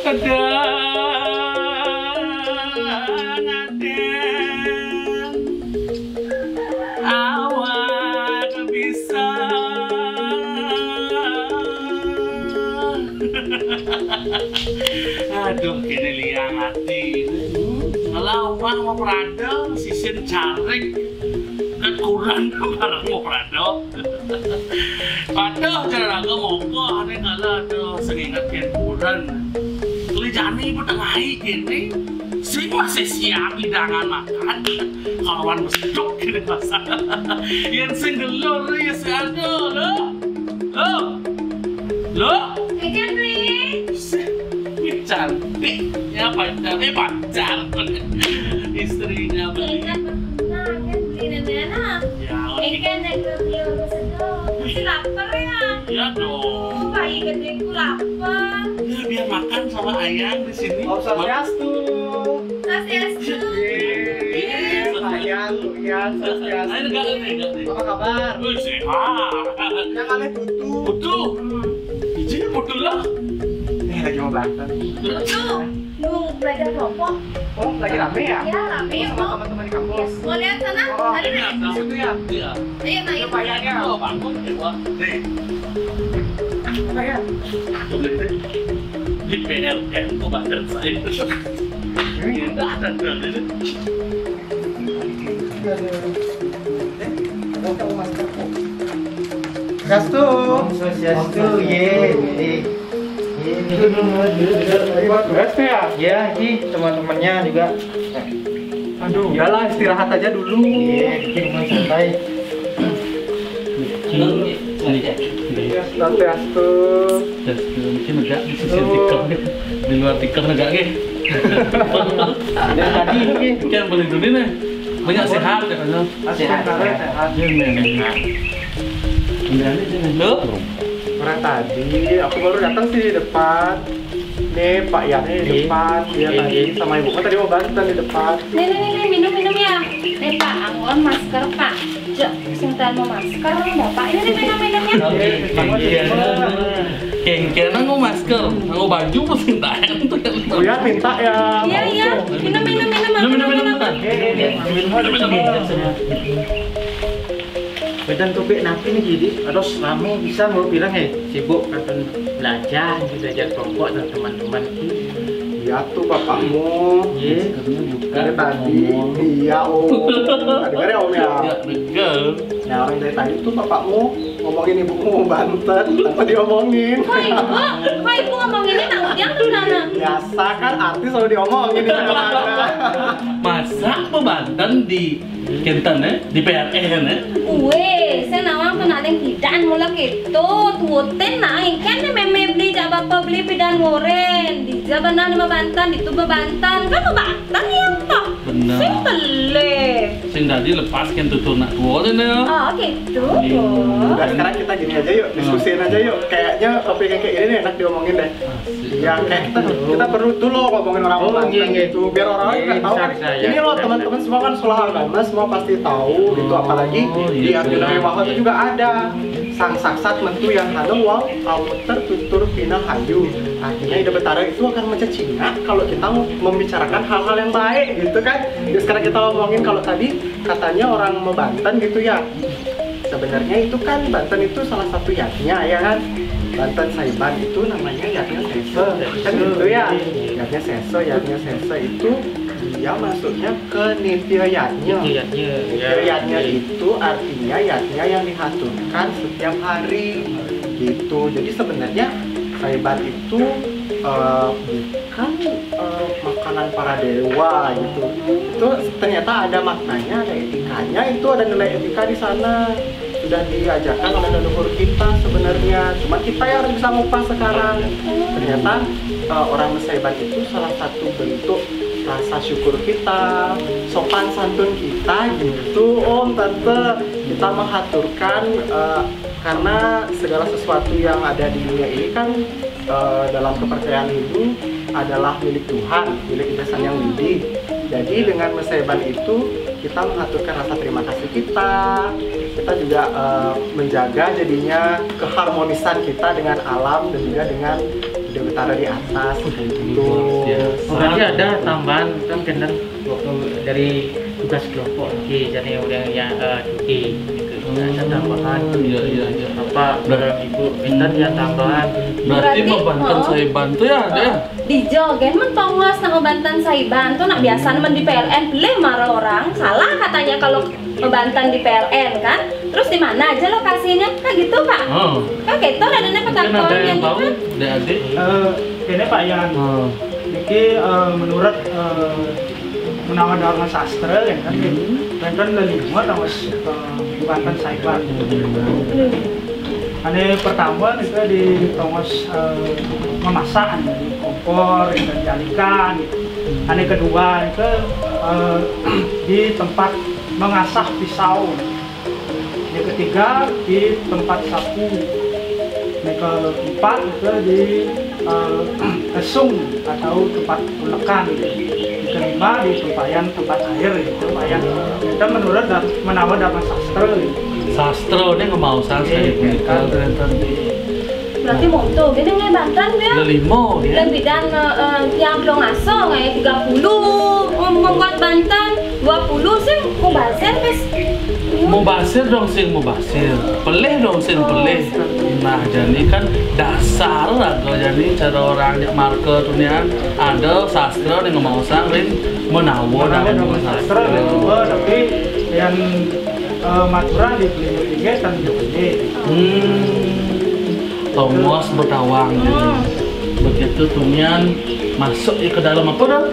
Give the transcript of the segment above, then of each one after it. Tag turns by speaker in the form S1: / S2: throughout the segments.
S1: Kadang awak bisa. Aduh, kini liang hati. Kalau awak mau perada, sisin caring kan kurang barang mau perada. Padah cara aku monggo ane kala ada sengingat ken kurang. Lijani petengahi kini sing masih siap hidangan makan kawan mesdok kini masa yang sing gelor ya seado lo
S2: Cantik
S1: cantik ya pacar istrinya beli
S2: ingat benar kan beli nenek
S1: ya
S2: ikan dan beli orang sedang masih lapar ya
S1: ya dong
S2: bayi gedeku lapar
S1: ya biar makan sama ayang di sini
S3: Om Swastiastu.
S2: Swastiastu
S3: Sayang, Tuhan, Swastiastu. Apa kabar?
S1: Wih, sehat.
S3: Yang aneh tutu.
S1: Butuh. Izinnya butuh lah.
S3: Lagi mau berantem.
S2: tuh lu belajar kelompok
S3: Oh, lagi rame ya?
S2: ya rame ya
S3: Sama
S2: mau
S3: teman-teman di kampus.
S2: mau lihat sana
S3: Oh,
S2: ada
S1: ini
S2: nggak
S1: ada.
S3: Situ ya?
S1: Iya.
S2: ayo naik
S3: Lumayannya.
S1: Oh, bangun dewa. Nih,
S3: Apa ya?
S1: coba deh. Di PLN tuh badan saya. Ini ada ini.
S3: Swastiastu.
S4: Swastiastu, ye.
S3: Lagi buat beres tuh ya?
S4: Ya, Ji, teman-temannya juga.
S3: Aduh, iyalah istirahat aja dulu.
S4: Ye, bikin rumah santai.
S3: Swastiastu.
S1: Mungkin enggak di sisi tiktok di luar tiktok enggak ge.
S4: Dan tadi ini
S1: Kan paling dulu nih. Banyak sehat ya kan.
S4: sehat.
S1: Lo?
S3: Orang tadi, aku baru datang sih di depan. Nih Pak Yan di depan, dia tadi sama ibuku tadi mau bantu di depan.
S2: nih minum ya nih pak anggon masker pak jok sintan mau masker bapak ini minumnya
S1: Kengkena nggak masker, nggak baju pasti tahan tuh kan.
S3: Bu Yan minta ya.
S2: iya minum
S4: Badan topik napi nih jadi, terus rame bisa mau bilang sibuk kan belajar kelompok dan teman-teman.
S3: Iya tuh bapakmu.
S4: Ye,
S3: Dari tadi, iya om. Dengar ya om ya.
S1: Ya, dengar.
S3: Nah orang dari tadi tuh bapakmu ngomongin ibumu mau Banten, tanpa diomongin.
S2: kok ibu ngomongin ini tahu dia tuh nana
S3: Biasa kan artis selalu diomongin di mana-mana.
S1: Masa pembantan di Kenten di PRN
S2: Weh, saya nawang tuh naling hidan mula gitu, tuoten naik kan nih meme beli jaba apa beli pidan ngoren, di jabana lima Banten, itu bebantan, kan bebantan ya toh,
S1: Benar.
S2: simple.
S1: Sing tadi lepas kan tutur nak tua deh nih.
S2: Oh gitu.
S3: Udah sekarang kita gini aja yuk, diskusiin aja yuk. Kayaknya topik yang kayak ini nih enak diomongin deh. Ya kayak kita perlu tuh loh ngomongin orang Banten gitu, biar orang nggak tahu kan. Ini loh teman-teman semua kan sekolah agama semua pasti tahu gitu, apalagi di Arjuna Wiwaha itu juga ada sang saksat mentu yang hanu wang amuter tutur pinang hayu. Artinya ide betara itu akan mencecingak kalau kita membicarakan hal-hal yang baik gitu kan. Jadi sekarang kita ngomongin kalau tadi katanya orang Banten gitu ya. Sebenarnya itu kan Banten itu salah satu yatnya ya kan. Banten Saiban itu namanya yatnya Sese kan gitu ya. Yatnya Sese itu dia masuknya ke Nitya yatnya. Nitya yatnya itu artinya yatnya yang dihaturkan setiap hari gitu. Jadi sebenarnya Saiban itu bukan makanan para dewa gitu. Itu ternyata ada maknanya, ada etikanya, itu ada nilai etika di sana. Sudah diajarkan oleh leluhur kita sebenarnya. Cuma kita yang harus bisa ngupas sekarang. Ternyata orang Saiban itu salah satu bentuk rasa syukur kita, sopan santun kita gitu om tante. Kita menghaturkan karena segala sesuatu yang ada di dunia ini kan dalam kepercayaan Hindu adalah milik Tuhan, milik Desa Yang Widi. Jadi dengan Mesaiban itu kita mengaturkan rasa terima kasih kita juga menjaga jadinya keharmonisan kita dengan alam dan juga dengan budaya utara di atas gitu.
S4: Berarti ada tambahan kan kadang waktu dari tugas kelompok jadi udah ya cuti gitu. Ada tambahan
S1: Iya.
S4: apa barang ibu minta ya tambahan.
S1: Berarti
S2: Berarti,
S1: Banten saya bantu ya ada ya?
S2: Di Jogen mentongos nang Banten Saiban tuh nak biasa men di PLN beli marah orang salah katanya kalau Banten di PLN kan. Terus di mana aja lokasinya? Kan gitu Pak.
S1: Oh.
S2: Kan gitu ada
S1: Mungkin
S2: petakon
S1: ada yang
S2: yang
S1: tahu,
S2: gitu.
S1: adik-adik.
S5: Ini Pak Yan,
S1: Oh.
S5: ini menurut menawan dharma sastra yang kan lima tawas Banten Saiban. Ini pertama itu di tongos memasak, di kompor, dan dialihkan. Ini kedua itu di tempat mengasah pisau. Yang ketiga di tempat sapu. Yang keempat itu di kesung atau tempat ulekan. Yang kelima di tempayan tempat air gitu. Kita menurut menawan dharma sastra.
S1: Sastra ini kemausan saya punya ternyata.
S2: Berarti mau tuh gini nggak Banten ya?
S1: Lelimo ya.
S2: Lebih dan yang belum ngaso kayak 30 membuat Banten 20 sih mau basir bis.
S1: Mau basir dong sing mau basir, pelih dong sing pelih. Nah jadi kan dasar lah kalau jadi cara orang yang market dunia ada sastra yang kemausan ring menawan
S5: Dharma sastra kedua tapi yang Madura di Beliau dan Jogja.
S1: Tongos bertawang jadi begitu tunian masuk ke dalam apa dah?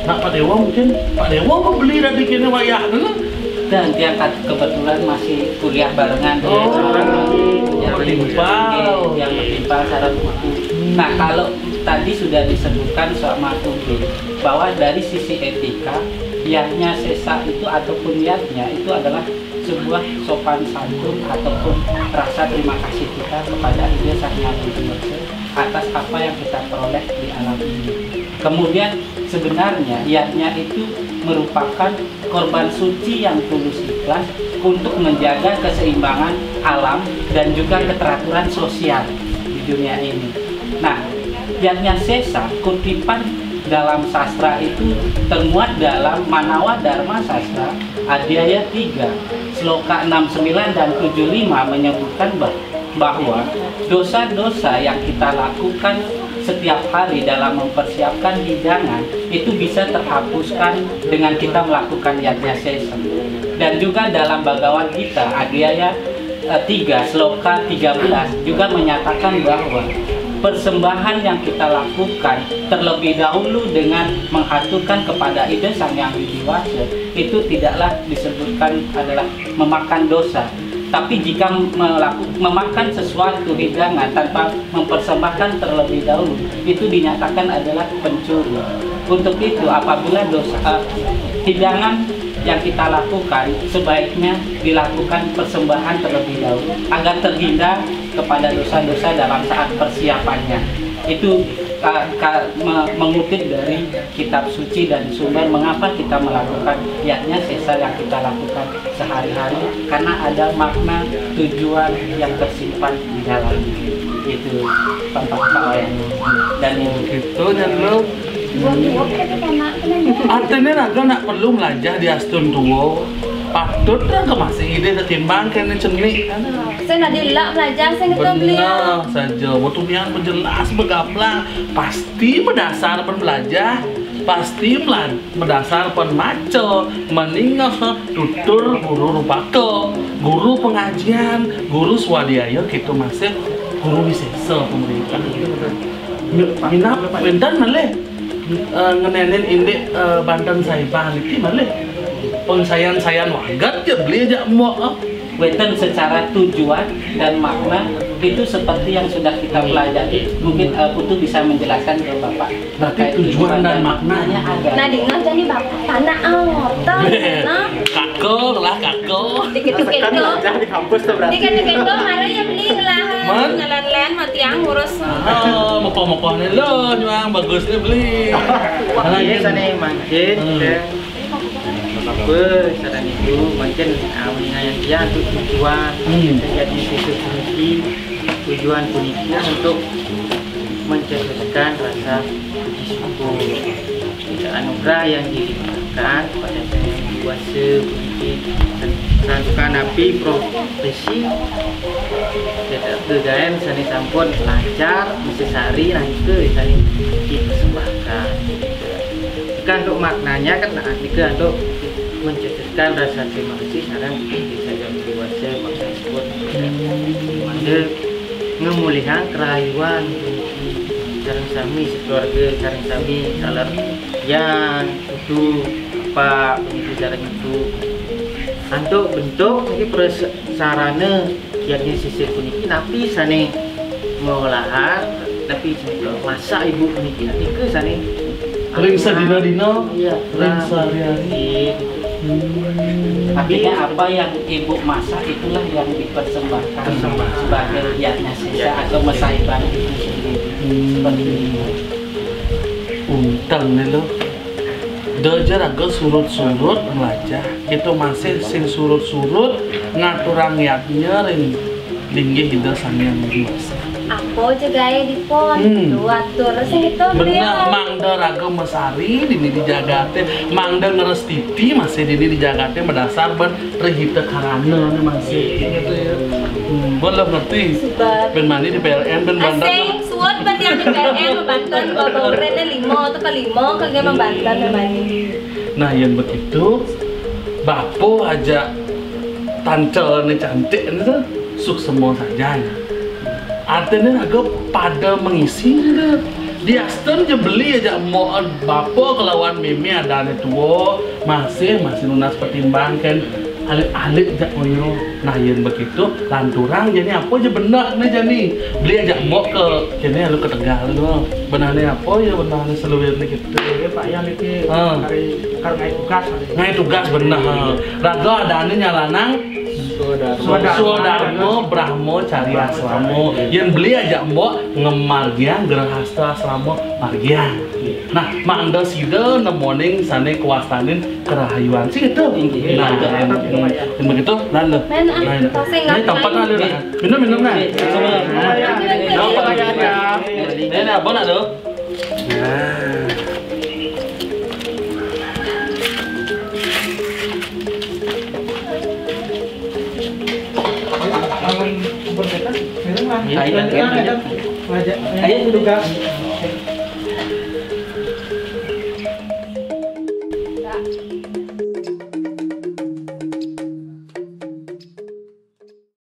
S1: Nak Pak Dewa mungkin Pak Dewa mau beli dari kini wayah dulu.
S6: Dan dia kebetulan masih kuliah barengan yang bertimpal secara buku. Nah kalau tadi sudah disebutkan sama Tuge bahwa dari sisi etika yatnya sesa itu ataupun yatnya itu adalah sebuah sopan santun ataupun rasa terima kasih kita kepada Ide Sang Hyang Widi Wasa atas apa yang kita peroleh di alam ini. Kemudian sebenarnya yatnya itu merupakan korban suci yang tulus ikhlas untuk menjaga keseimbangan alam dan juga keteraturan sosial di dunia ini. Nah, yatnya sesa kutipan dalam sastra itu termuat dalam Manawa Dharma Sastra Adhyaya 3 Sloka 69 dan 75 menyebutkan bahwa dosa-dosa yang kita lakukan setiap hari dalam mempersiapkan hidangan itu bisa terhapuskan dengan kita melakukan yatnya sesa. Dan juga dalam Bhagavad Gita Adhyaya 3 Sloka 13 juga menyatakan bahwa persembahan yang kita lakukan terlebih dahulu dengan menghaturkan kepada Ide Sang Hyang Widi Wasa itu tidaklah disebutkan adalah memakan dosa. Tapi jika memakan sesuatu hidangan tanpa mempersembahkan terlebih dahulu itu dinyatakan adalah pencuri. Untuk itu apabila hidangan yang kita lakukan sebaiknya dilakukan persembahan terlebih dahulu agar terhindar kepada dosa-dosa dalam saat persiapannya. Itu mengutip dari kitab suci dan sumber mengapa kita melakukan yatnya sesa yang kita lakukan sehari-hari karena ada makna tujuan yang tersimpan di dalamnya. Itu Pak Wayan dan
S1: Gitu dan lo artinya naga nak perlu belajar di astun tua patut lah ke masih ide ketimbang kena cenik.
S2: Saya nak dilak belajar saya kita beli.
S1: Benar saja, waktu yang berjelas bergablang pasti berdasar pen belajar, pasti berdasar pen maco, meninggal tutur guru rupaka, guru pengajian, guru swadhyaya gitu masih guru wisesa pemerintah. Minap bentan malih ngenenin indek Banten Saiban iki malih pensayan-sayan wagat ya beli aja mau
S6: Weten secara tujuan dan makna itu seperti yang sudah kita pelajari. Mungkin Putu bisa menjelaskan ke Bapak.
S1: Berarti tujuan dan maknanya
S6: ada.
S2: Nah dengan jadi bapak tanah angota nah
S1: kakek lah kakek
S2: dikit-dikit
S3: Kan
S2: tuh
S3: belajar di kampus tuh berarti.
S2: dikit-dikit tuh marah ya beli lah.
S1: Man?
S2: Jalan-jalan mati yang ngurus.
S1: Oh, mokoh-mokohnya lo, nyuang bagusnya beli.
S4: Nah, ini sana mancin, apa saran itu mancin awalnya yang dia untuk tujuan jadi sisi kunci tujuan kuncinya untuk mencetuskan rasa puji syukur tidak anugerah yang dilimpahkan pada saya kuasa kunci santukan api profesi tidak kegayan sani sampun lancar sehari nah itu sani dipersembahkan kan untuk maknanya kan juga untuk mencetuskan rasa terima kasih sekarang bisa jadi dewasa makna tersebut ada ngemulihan kerayuan sareng sami sekeluarga sareng sami salar yang itu apa begitu sareng itu untuk bentuk ini sarana yang di sisi kuniki napi sane mengolahan tapi masak ibu kuniki itu sane
S1: Ring sadina-dina,
S4: iya,
S1: ring sehari-hari.
S6: Artinya apa yang ibu masak itulah yang dipersembahkan sebagai riaknya sisa atau mesaiban itu sendiri. Seperti itu.
S1: Untang nih lo. Dojar agak surut-surut belajar. Itu masih sing surut-surut ngaturang niatnya ring tinggi kita sambil dewasa.
S2: Apa aja gaya di pon, atur sing itu
S1: bener, mangda raga mesari dini dijagate, mangda ngeres titi masih dini dijagate berdasar ben rehita karana masih gitu ya. Boleh ngerti. Ben mandi di PLN ben bandar.
S2: Asing suat ban yang di PLN membantan bawa urene 5 atau ke 5 kagak membantan mandi.
S1: Nah yang begitu, bapo aja tancel nih cantik ini tuh suk semua saja. Artinya agak pada mengisi gitu. Di Aston aja beli aja mau bapo kelawan mimi ada ane tua masih lunas pertimbangkan alik-alik aja oyo. Nah yang begitu lanturang jadi apa aja benar nih jadi beli aja mau ke jadi lu ke Tegal lo benarnya apa ya benarnya seluruh nih gitu.
S5: Ya Pak yang itu dari karena tugas.
S1: Nah tugas benar. Raga ada ane nyalanang Suadarmo Brahmo cari asramo yang beli aja mbok ngemargian gerahasta asramo margian. Nah mangda sida nemoning sane kuasanin kerahayuan sih itu. Nah yang begitu lalu. Nah tempat lalu minum nah. Apa lagi ada? Ini apa nak do?
S5: Berkaitan, memang
S6: Ayo,
S5: ayo tugas